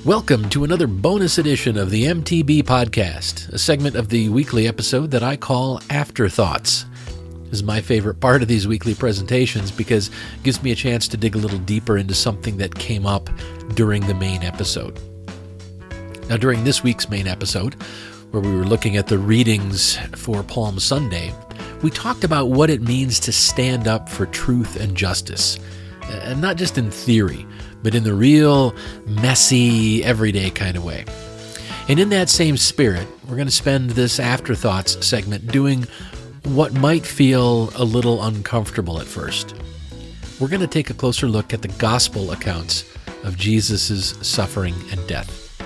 Welcome to another bonus edition of the MTB Podcast, a segment of the weekly episode that I call Afterthoughts. This is my favorite part of these weekly presentations because it gives me a chance to dig a little deeper into something that came up during the main episode. Now, during this week's main episode, where we were looking at the readings for Palm Sunday, we talked about what it means to stand up for truth and justice, and not just in theory, but in the real, messy, everyday kind of way. And in that same spirit, we're going to spend this Afterthoughts segment doing what might feel a little uncomfortable at first. We're going to take a closer look at the gospel accounts of Jesus' suffering and death.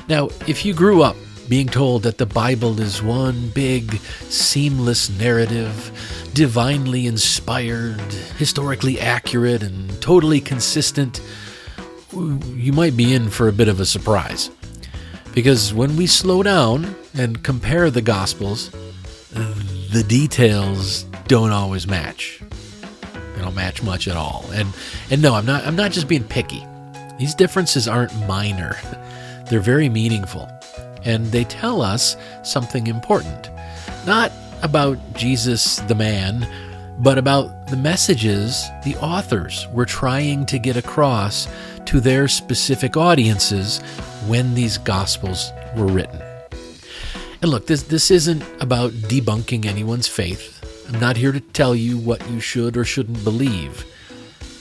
Now, if you grew up being told that the Bible is one big, seamless narrative, divinely inspired, historically accurate, and totally consistent, you might be in for a bit of a surprise. Because when we slow down and compare the Gospels, the details don't always match. They don't match much at all. And no, I'm not just being picky. These differences aren't minor. They're very meaningful. And they tell us something important. Not about Jesus the man, but about the messages the authors were trying to get across to their specific audiences when these Gospels were written. And look, this isn't about debunking anyone's faith. I'm not here to tell you what you should or shouldn't believe.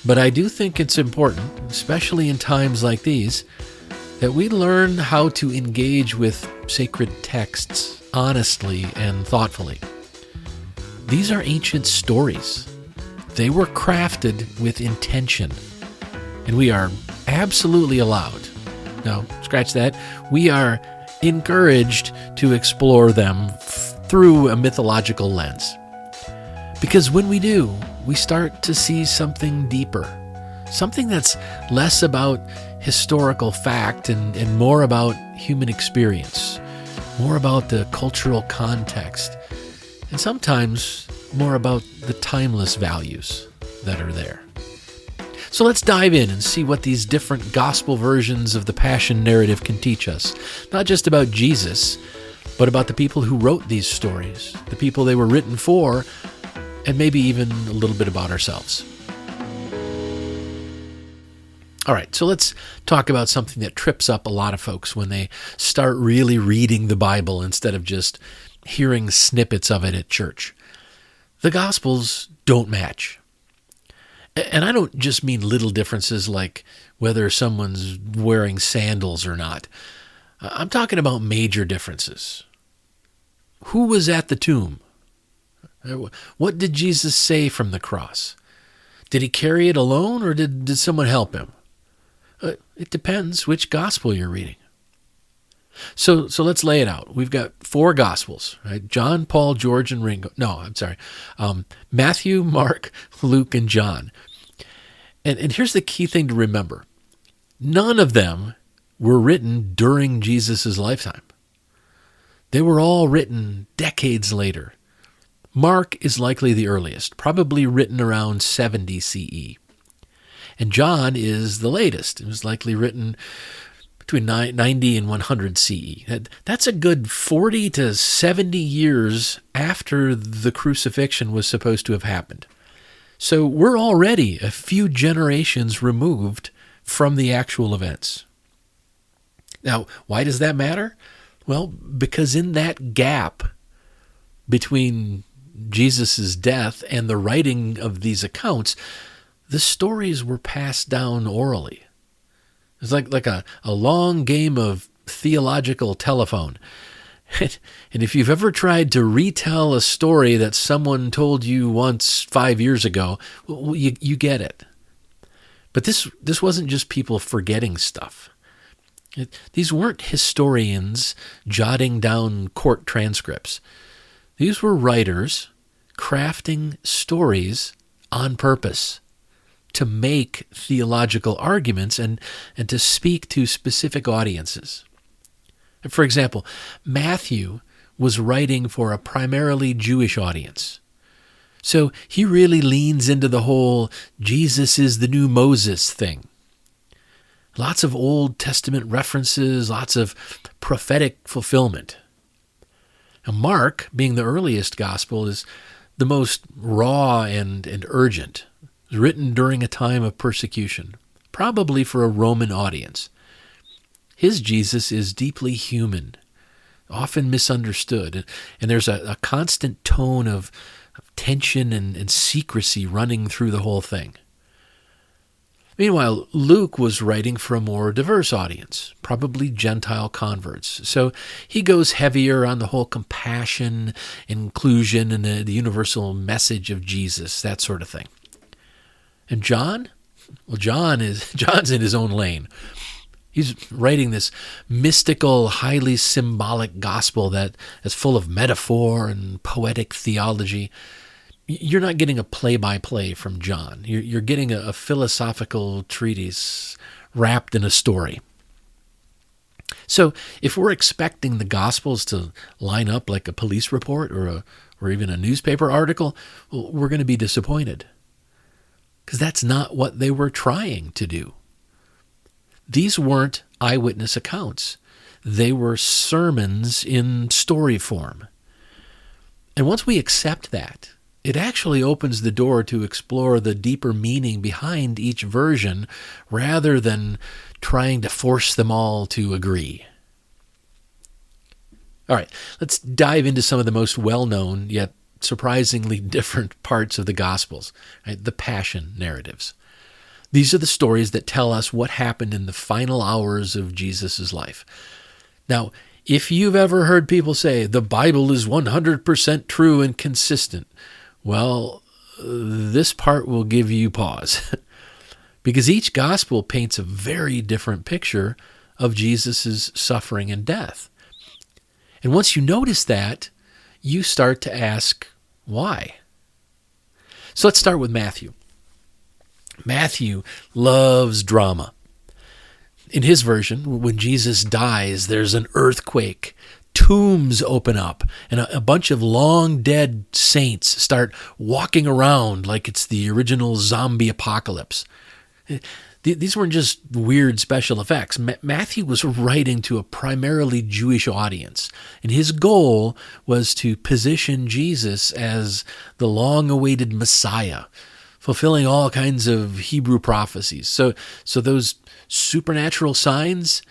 But I do think it's important, especially in times like these, that we learn how to engage with sacred texts honestly and thoughtfully. These are ancient stories. They were crafted with intention, and we are absolutely allowed. No, scratch that. We are encouraged to explore them through a mythological lens. Because when we do, we start to see something deeper, something that's less about historical fact and more about human experience, more about the cultural context, and sometimes more about the timeless values that are there. So let's dive in and see what these different gospel versions of the Passion narrative can teach us, not just about Jesus, but about the people who wrote these stories, the people they were written for, and maybe even a little bit about ourselves. All right, so let's talk about something that trips up a lot of folks when they start really reading the Bible instead of just hearing snippets of it at church. The Gospels don't match. And I don't just mean little differences like whether someone's wearing sandals or not. I'm talking about major differences. Who was at the tomb? What did Jesus say from the cross? Did he carry it alone or did someone help him? It depends which gospel you're reading. So let's lay it out. We've got 4 gospels, right? John, Paul, George, and Ringo. No, I'm sorry. Matthew, Mark, Luke, and John. And here's the key thing to remember. None of them were written during Jesus' lifetime. They were all written decades later. Mark is likely the earliest, probably written around 70 CE. And John is the latest. It was likely written between 90 and 100 CE. That's a good 40 to 70 years after the crucifixion was supposed to have happened. So we're already a few generations removed from the actual events. Now, why does that matter? Well, because in that gap between Jesus' death and the writing of these accounts, the stories were passed down orally. It's like a long game of theological telephone. And if you've ever tried to retell a story that someone told you once 5 years ago, well, you get it. But this wasn't just people forgetting stuff. These weren't historians jotting down court transcripts. These were writers crafting stories on purpose to make theological arguments and to speak to specific audiences. For example, Matthew was writing for a primarily Jewish audience. So he really leans into the whole Jesus is the new Moses thing. Lots of Old Testament references, lots of prophetic fulfillment. Now, Mark, being the earliest gospel, is the most raw and urgent. It was written during a time of persecution, probably for a Roman audience. His Jesus is deeply human, often misunderstood, and there's a constant tone of tension and secrecy running through the whole thing. Meanwhile, Luke was writing for a more diverse audience, probably Gentile converts. So he goes heavier on the whole compassion, inclusion, and the universal message of Jesus, that sort of thing. And John? Well, John's in his own lane. He's writing this mystical, highly symbolic gospel that is full of metaphor and poetic theology. You're not getting a play-by-play from John. You're getting a philosophical treatise wrapped in a story. So if we're expecting the Gospels to line up like a police report or even a newspaper article, well, we're going to be disappointed. Because that's not what they were trying to do. These weren't eyewitness accounts. They were sermons in story form. And once we accept that, it actually opens the door to explore the deeper meaning behind each version rather than trying to force them all to agree. All right, let's dive into some of the most well-known yet surprisingly different parts of the Gospels, right? The Passion narratives. These are the stories that tell us what happened in the final hours of Jesus' life. Now, if you've ever heard people say the Bible is 100% true and consistent, well, this part will give you pause because each gospel paints a very different picture of Jesus' suffering and death. And once you notice that, you start to ask, why? So let's start with Matthew. Matthew loves drama. In his version, when Jesus dies, there's an earthquake. Tombs open up, and a bunch of long-dead saints start walking around like it's the original zombie apocalypse. These weren't just weird special effects. Matthew was writing to a primarily Jewish audience, and his goal was to position Jesus as the long-awaited Messiah, fulfilling all kinds of Hebrew prophecies. So those supernatural signs,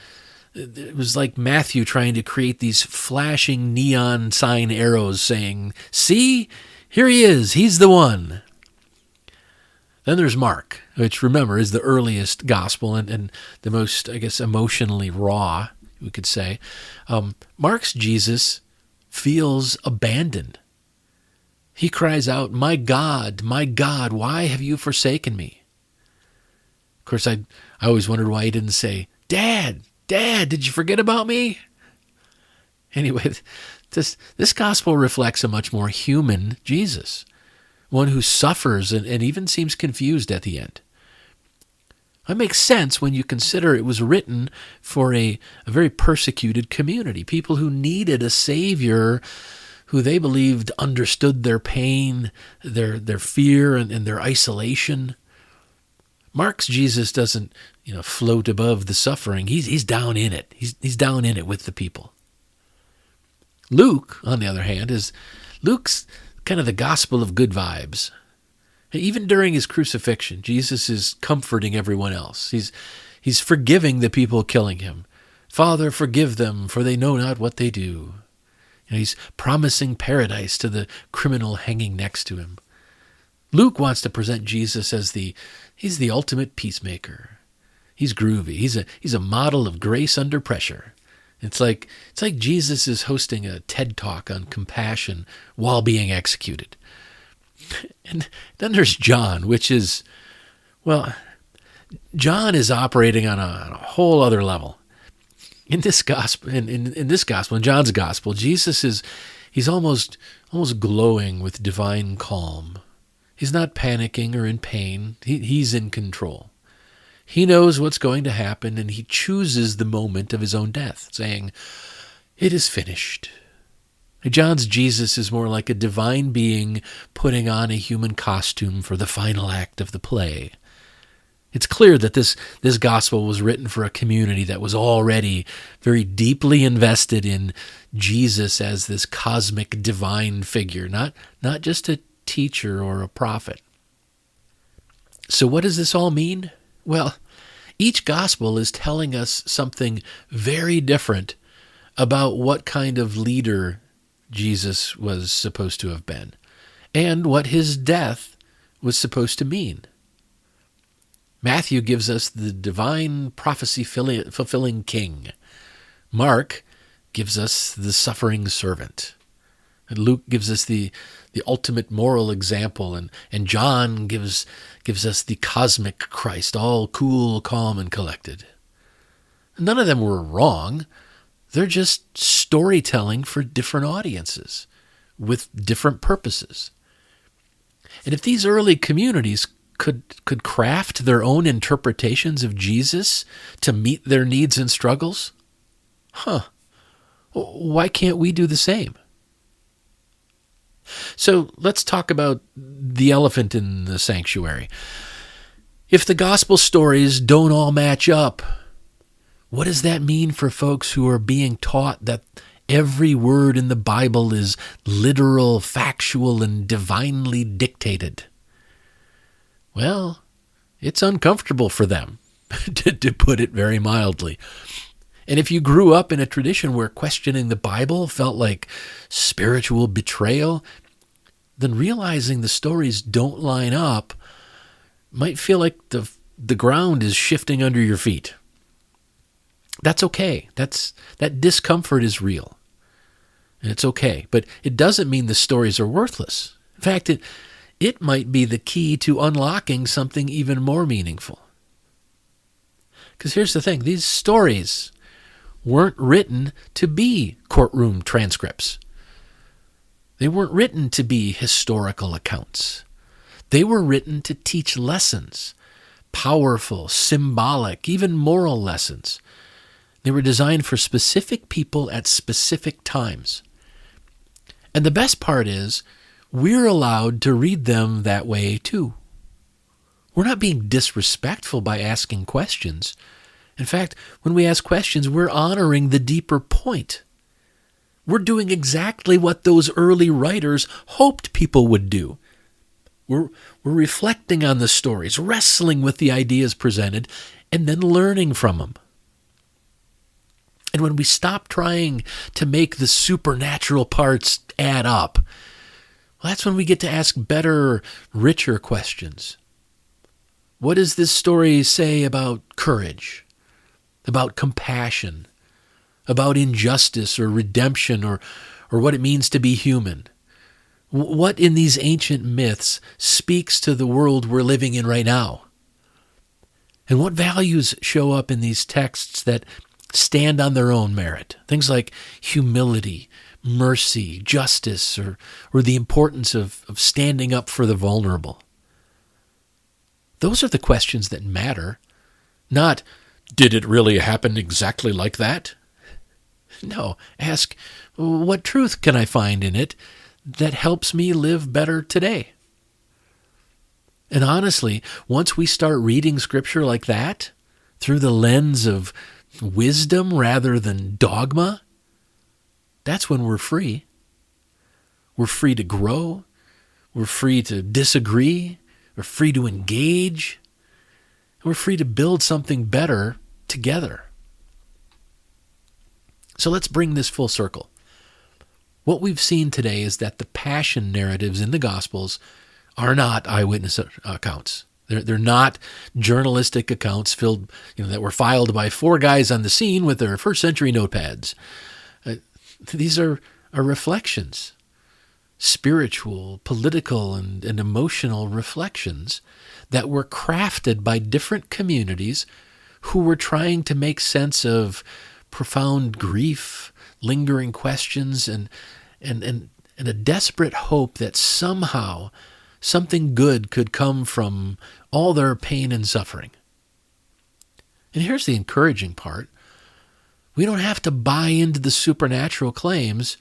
it was like Matthew trying to create these flashing neon sign arrows saying, see, here he is, he's the one. Then there's Mark, which, remember, is the earliest gospel and the most, I guess, emotionally raw, we could say. Mark's Jesus feels abandoned. He cries out, my God, why have you forsaken me? Of course, I always wondered why he didn't say, Dad, did you forget about me? Anyway, this gospel reflects a much more human Jesus, one who suffers and even seems confused at the end. That makes sense when you consider it was written for a very persecuted community, people who needed a Savior who they believed understood their pain, their fear, and their isolation. Mark's Jesus doesn't, float above the suffering. He's down in it. He's down in it with the people. Luke, on the other hand, Luke's kind of the gospel of good vibes. Even during his crucifixion, Jesus is comforting everyone else. He's forgiving the people killing him. Father, forgive them, for they know not what they do. He's promising paradise to the criminal hanging next to him. Luke wants to present Jesus as he's the ultimate peacemaker. He's groovy. He's a model of grace under pressure. It's like Jesus is hosting a TED Talk on compassion while being executed. And then there's John, which is, John is operating on a whole other level. In this gospel, in John's gospel, Jesus he's almost glowing with divine calm. He's not panicking or in pain. He's in control. He knows what's going to happen, and he chooses the moment of his own death, saying, "It is finished." John's Jesus is more like a divine being putting on a human costume for the final act of the play. It's clear that this gospel was written for a community that was already very deeply invested in Jesus as this cosmic divine figure, not just a teacher or a prophet. So what does this all mean? Well, each gospel is telling us something very different about what kind of leader Jesus was supposed to have been and what his death was supposed to mean. Matthew gives us the divine prophecy-fulfilling king. Mark gives us the suffering servant. And Luke gives us the ultimate moral example, and John gives us the cosmic Christ, all cool, calm, and collected. None of them were wrong. They're just storytelling for different audiences with different purposes. And if these early communities could craft their own interpretations of Jesus to meet their needs and struggles, why can't we do the same? So let's talk about the elephant in the sanctuary. If the gospel stories don't all match up, what does that mean for folks who are being taught that every word in the Bible is literal, factual, and divinely dictated? Well, it's uncomfortable for them, to put it very mildly. And if you grew up in a tradition where questioning the Bible felt like spiritual betrayal, then realizing the stories don't line up might feel like the ground is shifting under your feet. That's okay. That discomfort is real. And it's okay. But it doesn't mean the stories are worthless. In fact, it might be the key to unlocking something even more meaningful. Because here's the thing. These stories weren't written to be courtroom transcripts. They weren't written to be historical accounts. They were written to teach lessons, powerful, symbolic, even moral lessons. They were designed for specific people at specific times. And the best part is, we're allowed to read them that way too. We're not being disrespectful by asking questions. In fact, when we ask questions, we're honoring the deeper point. We're doing exactly what those early writers hoped people would do. We're reflecting on the stories, wrestling with the ideas presented, and then learning from them. And when we stop trying to make the supernatural parts add up, well, that's when we get to ask better, richer questions. What does this story say about courage, about compassion, about injustice or redemption, or what it means to be human? What in these ancient myths speaks to the world we're living in right now? And what values show up in these texts that stand on their own merit? Things like humility, mercy, justice, or the importance of standing up for the vulnerable. Those are the questions that matter, not, did it really happen exactly like that? No, ask, what truth can I find in it that helps me live better today? And honestly, once we start reading Scripture like that, through the lens of wisdom rather than dogma, that's when we're free. We're free to grow. We're free to disagree. We're free to engage. We're free to build something better together. So let's bring this full circle. What we've seen today is that the passion narratives in the Gospels are not eyewitness accounts. They're not journalistic accounts filled, that were filed by four guys on the scene with their first century notepads. These are reflections, spiritual, political, and emotional reflections that were crafted by different communities who were trying to make sense of profound grief, lingering questions, and a desperate hope that somehow something good could come from all their pain and suffering. And here's the encouraging part. We don't have to buy into the supernatural claims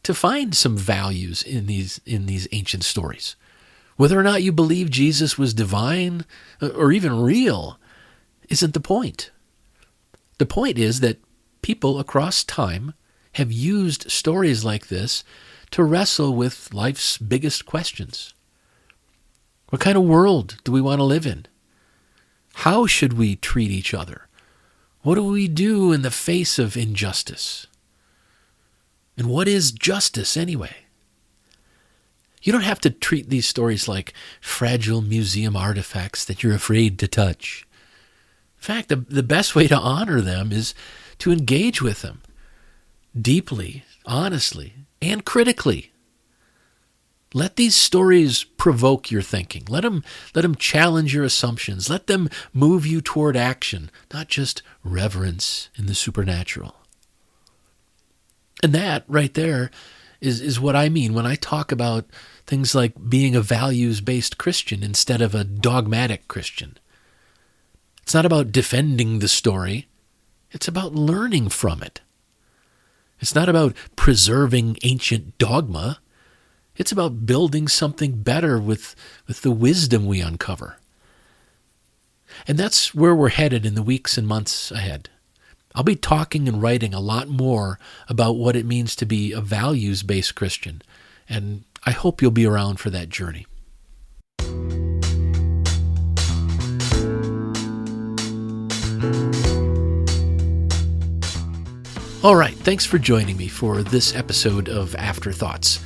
to find some values in these ancient stories. Whether or not you believe Jesus was divine or even real isn't the point. The point is that people across time have used stories like this to wrestle with life's biggest questions. What kind of world do we want to live in? How should we treat each other? What do we do in the face of injustice? And what is justice anyway? You don't have to treat these stories like fragile museum artifacts that you're afraid to touch. In fact, the best way to honor them is to engage with them deeply, honestly, and critically. Let these stories provoke your thinking. Let them challenge your assumptions. Let them move you toward action, not just reverence in the supernatural. And that right there is what I mean when I talk about things like being a values-based Christian instead of a dogmatic Christian. It's not about defending the story. It's about learning from it. It's not about preserving ancient dogma. It's about building something better with the wisdom we uncover. And that's where we're headed in the weeks and months ahead. I'll be talking and writing a lot more about what it means to be a values-based Christian, and I hope you'll be around for that journey. All right, thanks for joining me for this episode of Afterthoughts.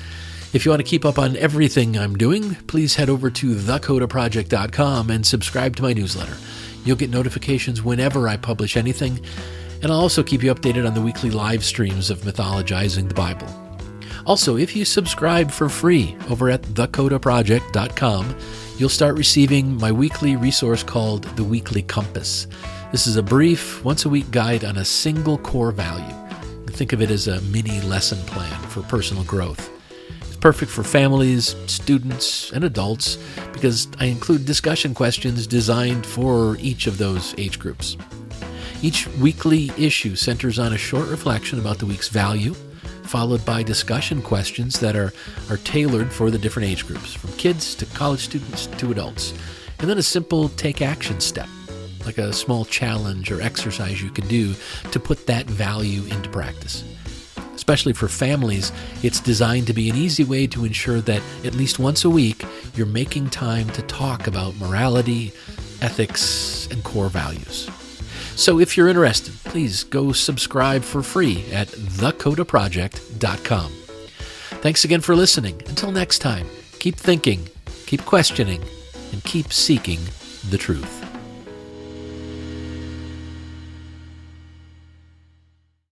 If you want to keep up on everything I'm doing, please head over to thecodaproject.com and subscribe to my newsletter. You'll get notifications whenever I publish anything, and I'll also keep you updated on the weekly live streams of Mythologizing the Bible. Also, if you subscribe for free over at thecodaproject.com, you'll start receiving my weekly resource called The Weekly Compass. This is a brief, once-a-week guide on a single core value. Think of it as a mini lesson plan for personal growth. It's perfect for families, students, and adults because I include discussion questions designed for each of those age groups. Each weekly issue centers on a short reflection about the week's value, followed by discussion questions that are tailored for the different age groups, from kids to college students to adults. And then a simple take action step, like a small challenge or exercise you can do to put that value into practice. Especially for families, it's designed to be an easy way to ensure that at least once a week, you're making time to talk about morality, ethics, and core values. So if you're interested, please go subscribe for free at thecodaproject.com. Thanks again for listening. Until next time, keep thinking, keep questioning, and keep seeking the truth.